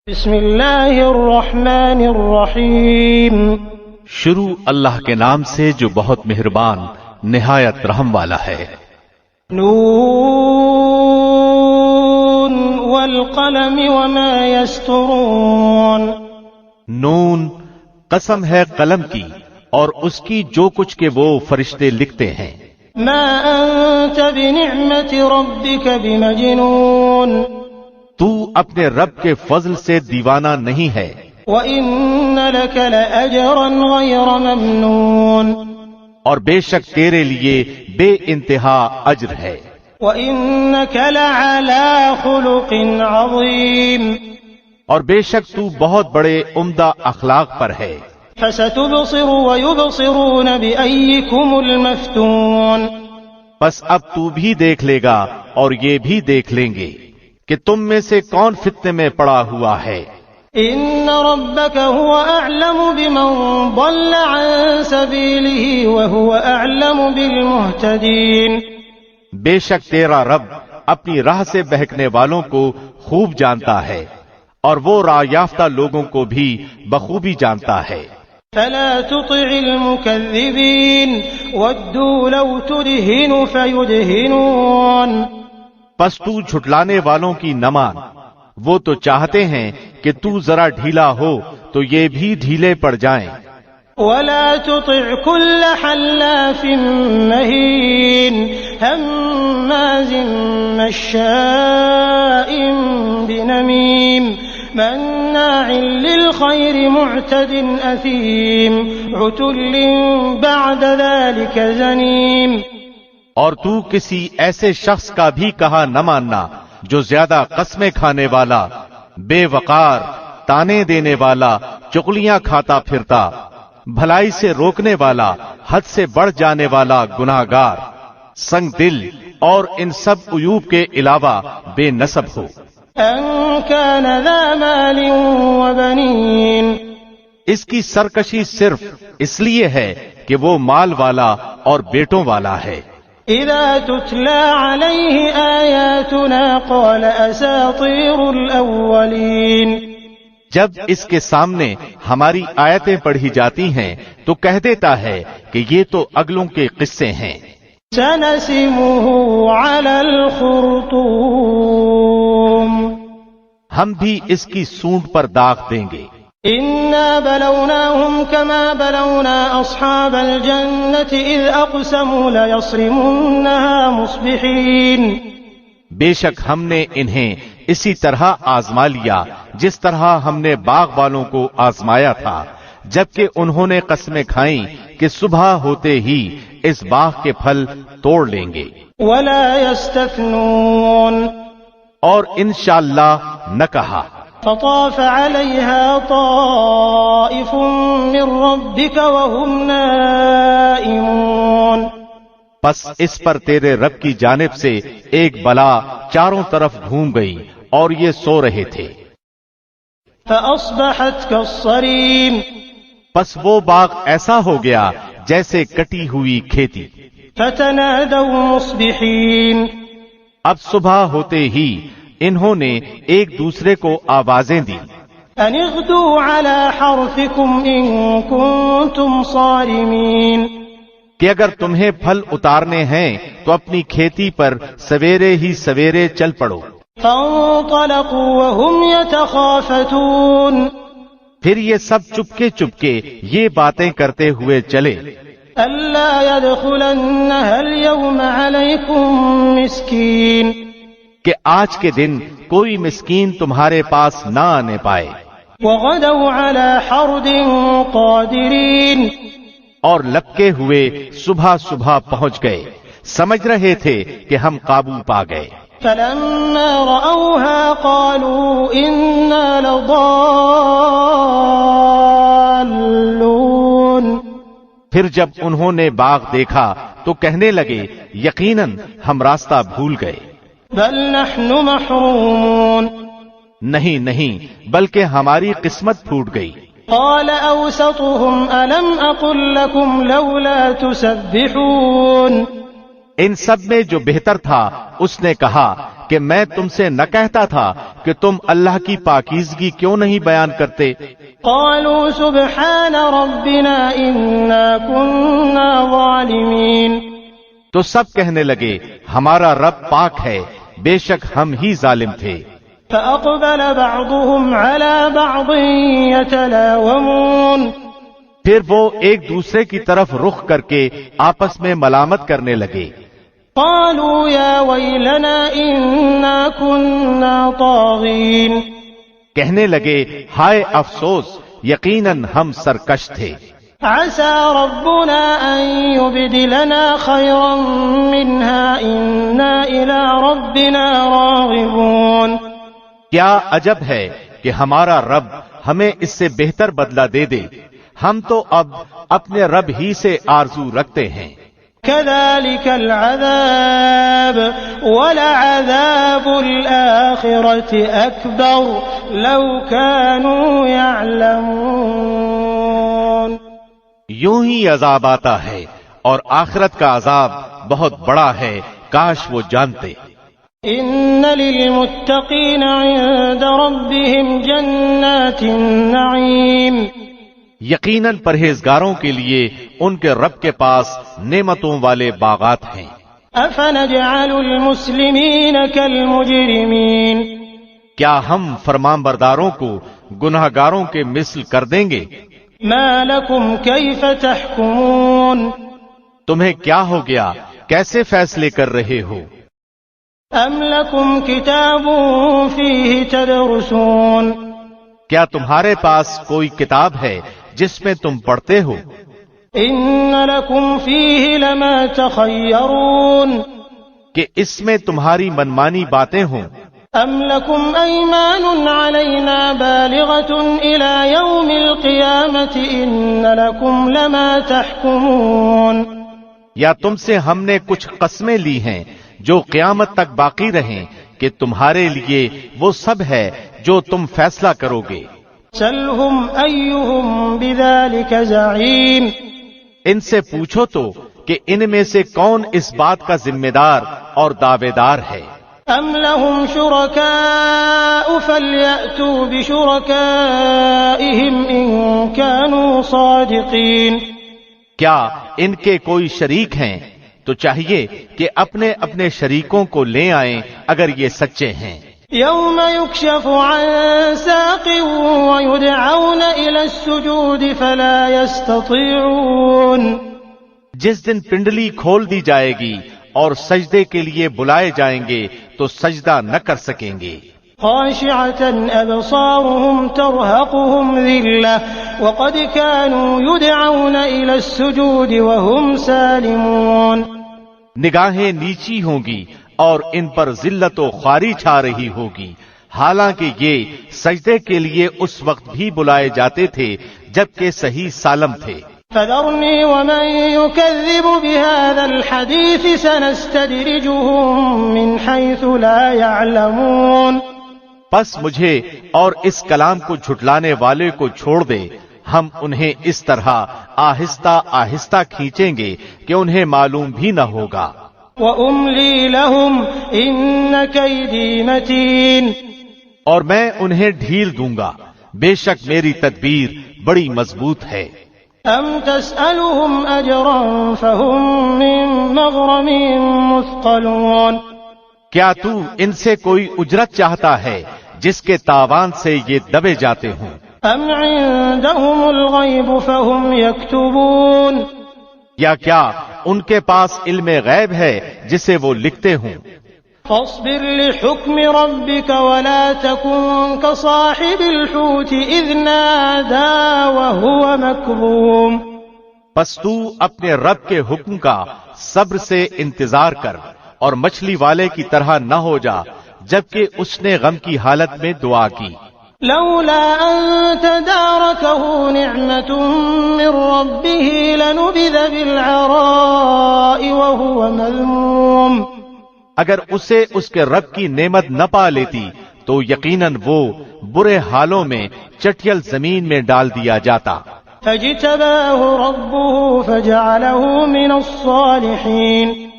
بسم اللہ الرحمن الرحیم شروع اللہ کے نام سے جو بہت مہربان نہایت رحم والا ہے۔ نون والقلم وما يسطرون۔ نون قسم ہے قلم کی اور اس کی جو کچھ کہ وہ فرشتے لکھتے ہیں۔ ما انت بنعمت ربك بمجنون۔ تو اپنے رب کے فضل سے دیوانہ نہیں ہے۔ وَإِنَّ لَكَ لَأَجْرًا غَيْرَ مَمْنُونٍ۔ اور بے شک تیرے لیے بے انتہا اجر ہے۔ وَإِنَّكَ لَعَلَى خُلُقٍ عَظِيمٍ۔ اور بے شک تو بہت بڑے عمدہ اخلاق پر ہے۔ فَسَتُبْصِرُ وَيُبْصِرُونَ بِأَيِّكُمُ الْمَفْتُونُ۔ بس اب تو بھی دیکھ لے گا اور یہ بھی دیکھ لیں گے کہ تم میں سے کون فتنے میں پڑا ہوا ہے۔ ان ربك هو اعلم بمن ضل عن سبيله وهو اعلم بالمهتدين۔ بے شک تیرا رب اپنی راہ سے بہکنے والوں کو خوب جانتا ہے اور وہ راہ یافتہ لوگوں کو بھی بخوبی جانتا ہے۔ فلا تطع المكذبين ودوا لو تدهن فيدهنون۔ پس تو جھٹلانے والوں کی نہ مان، وہ تو چاہتے ہیں کہ تو ذرا ڈھیلا ہو تو یہ بھی ڈھیلے پڑ جائیں۔ ولا تطع كل حلاف مهين هماز مشاء بنميم مناع للخير معتد أثيم عتل بعد ذلك زنيم۔ اور تو کسی ایسے شخص کا بھی کہا نہ ماننا جو زیادہ قسمیں کھانے والا، بے وقار، تانے دینے والا، چغلیاں کھاتا پھرتا، بھلائی سے روکنے والا، حد سے بڑھ جانے والا گناہگار، سنگ دل اور ان سب عیوب کے علاوہ بے نسب ہو۔ ان كان ذا مال وبنين۔ اس کی سرکشی صرف اس لیے ہے کہ وہ مال والا اور بیٹوں والا ہے۔ اذا تتلى عليه آیاتنا قال اساطیر الاولین۔ جب اس کے سامنے ہماری آیتیں پڑھی جاتی ہیں تو کہہ دیتا ہے کہ یہ تو اگلوں کے قصے ہیں۔ سنسمه على الخرطوم۔ ہم بھی اس کی سونڈ پر داغ دیں گے۔ انا بلوناهم كما بلونا اصحاب الجنة اذ اقسموا ليصرمنها مصبحين۔ بے شک ہم نے انہیں اسی طرح آزما لیا جس طرح ہم نے باغ والوں کو آزمایا تھا جبکہ انہوں نے قسمیں کھائیں کہ صبح ہوتے ہی اس باغ کے پھل توڑ لیں گے۔ ولا يستثنون۔ اور انشاءاللہ نہ کہا۔ فطاف عليها طائف من ربك وهم نائمون۔ پس اس پر تیرے رب کی جانب سے ایک بلا چاروں طرف گھوم گئی اور یہ سو رہے تھے۔ فأصبحت كالصريم۔ پس وہ باغ ایسا ہو گیا جیسے کٹی ہوئی کھیتی۔ فتنادوا مصبحين۔ اب صبح ہوتے ہی انہوں نے ایک دوسرے کو آوازیں دی۔ ان اغدوا على حرثكم ان كنتم صارمين۔ کہ اگر تمہیں پھل اتارنے ہیں تو اپنی کھیتی پر سویرے ہی سویرے چل پڑو۔ فانطلقوا وهم يتخافتون۔ پھر یہ سب چپکے چپکے یہ باتیں کرتے ہوئے چلے۔ الا يدخلنها اليوم عليكم مسكين۔ کہ آج کے دن کوئی مسکین تمہارے پاس نہ آنے پائے۔ وغدوا على حرد قادرين۔ اور لپکے ہوئے صبح صبح پہنچ گئے، سمجھ رہے تھے کہ ہم قابو پا گئے۔ فلما رأوها قالوا إنا لضالون۔ پھر جب انہوں نے باغ دیکھا تو کہنے لگے یقیناً ہم راستہ بھول گئے۔ بل نحن محرومون۔ نہیں بلکہ ہماری قسمت پھوٹ گئی۔ قال اوسطهم الم اقل لكم لولا تسبحون۔ ان سب میں جو بہتر تھا اس نے کہا کہ میں تم سے نہ کہتا تھا کہ تم اللہ کی پاکیزگی کیوں نہیں بیان کرتے؟ قالوا سبحان ربنا إنا كنا ظالمين. تو سب کہنے لگے ہمارا رب پاک ہے، بے شک ہم ہی ظالم تھے۔ فأقبل بعضهم على بعض يتلاومون. پھر وہ ایک دوسرے کی طرف رخ کر کے آپس میں ملامت کرنے لگے۔ قالوا يا ويلنا إنا كنا طاغين. کہنے لگے ہائے افسوس، یقیناً ہم سرکش تھے۔ عسى ربنا أن يبدلنا خيرا منها إنا إلى ربنا راغبون. کیا عجب ہے کہ ہمارا رب ہمیں اس سے بہتر بدلہ دے دے، ہم تو اب اپنے رب ہی سے آرزو رکھتے ہیں۔ كذلك العذاب ولعذاب الآخرة أكبر لو كانوا يعلمون. یوں ہی عذاب آتا ہے اور آخرت کا عذاب بہت بڑا ہے، کاش وہ جانتے۔ إن للمتقين عند ربهم جنات النعيم. یقیناً پرہیزگاروں کے لیے ان کے رب کے پاس نعمتوں والے باغات ہیں۔ أفنجعل المسلمين كالمجرمين. کیا ہم فرمانبرداروں کو گناہگاروں کے مثل کر دیں گے؟ ما لكم كيف تحكمون. تمہیں کیا ہو گیا، کیسے فیصلے کر رہے ہو؟ أم لكم كتاب فيه تدرسون. کیا تمہارے پاس کوئی کتاب ہے جس میں تم پڑھتے ہو؟ إن لكم فيه لما تخيرون. کہ اس میں تمہاری منمانی باتیں ہوں؟ أم لكم أيمان علينا بالغة إلى يوم القيامة إن لكم لما تحكمون. یا تم سے ہم نے کچھ قسمیں لی ہیں جو قیامت تک باقی رہیں کہ تمہارے لیے وہ سب ہے جو تم فیصلہ کرو گے۔ سلهم أيهم بذلك زعيم. ان سے پوچھو تو کہ ان میں سے کون اس بات کا ذمہ دار اور دعوے دار ہے؟ أم لهم شركاء فليأتوا بشركائهم إن كانوا صادقين. کیا ان کے کوئی شریک ہیں؟ تو چاہیے کہ اپنے اپنے شریکوں کو لے آئیں اگر یہ سچے ہیں۔ يوم يكشف عن ساق ويدعون إلى السجود فلا يستطيعون. جس دن پنڈلی کھول دی جائے گی اور سجدے کے لیے بلائے جائیں گے تو سجدہ نہ کر سکیں گے۔ خاشعة أبصارهم ترهقهم ذلة وقد كانوا يدعون إلى السجود وهم سالمون. نگاہیں نیچی ہوں گی اور ان پر ذلت و خواری چھا رہی ہوگی، حالانکہ یہ سجدے کے لیے اس وقت بھی بلائے جاتے تھے جبکہ صحیح سالم تھے۔ فذرني ومن يكذب بهذا الحديث سنستدرجهم من حيث لا يعلمون. پس مجھے اور اس کلام کو جھٹلانے والے کو چھوڑ دے، ہم انہیں اس طرح آہستہ آہستہ کھینچیں گے کہ انہیں معلوم بھی نہ ہوگا۔ وَأُمْلِي لَهُمْ إِنَّ كَيْدِي مَتِينٌ. اور میں انہیں ڈھیل دوں گا، بے شک میری تدبیر بڑی مضبوط ہے۔ أَمْ تَسْأَلُهُمْ أَجْرًا فَهُمْ مِنْ مَغْرَمٍ مُثْقَلُونَ. کیا تو ان سے کوئی اجرت چاہتا ہے جس کے تاوان سے یہ دبے جاتے ہوں؟ أَمْ عِندَهُمُ الْغَيْبُ فَهُمْ يَكْتُبُونَ. یا کیا ان کے پاس علم غیب ہے جسے وہ لکھتے ہوں؟ فاصبر لحكم ربك ولا تكن كصاحب الحوت إذ نادى وهو مكظوم. پس تو اپنے رب کے حکم کا صبر سے انتظار کر اور مچھلی والے کی طرح نہ ہو جا جبکہ اس نے غم کی حالت میں دعا کی۔ لولا أن تداركه نعمة من ربه لنبذ بالعراء وهو مذموم. اگر اسے اس کے رب کی نعمت نہ پا لیتی تو یقیناً وہ برے حالوں میں چٹیل زمین میں ڈال دیا جاتا۔ فاجتباه ربه فجعله من الصالحين.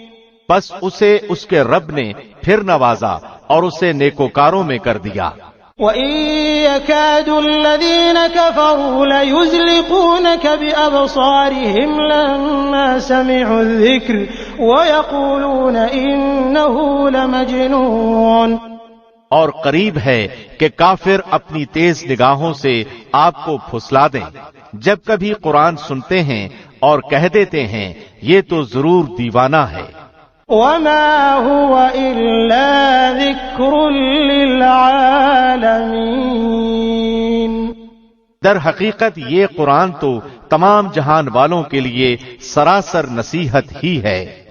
بس اسے اس کے رب نے پھر نوازا اور اسے نیکوکاروں میں کر دیا۔ وَإِن يَكَادُ الَّذِينَ كَفَرُوا لَيُزْلِقُونَكَ بِأَبْصَارِهِمْ لَمَّا سَمِعُوا الذِّكْرَ وَيَقُولُونَ إِنَّهُ لَمَجْنُونٌ۔ اور قریب ہے کہ کافر اپنی تیز نگاہوں سے آپ کو پھسلا دیں جب کبھی قرآن سنتے ہیں اور کہہ دیتے ہیں یہ تو ضرور دیوانہ ہے۔ وَمَا هُوَ إِلَّا ذِكْرٌ لِّلْعَالَمِينَ۔ در حقیقت یہ قرآن تو تمام جہان والوں کے لیے سراسر نصیحت ہی ہے۔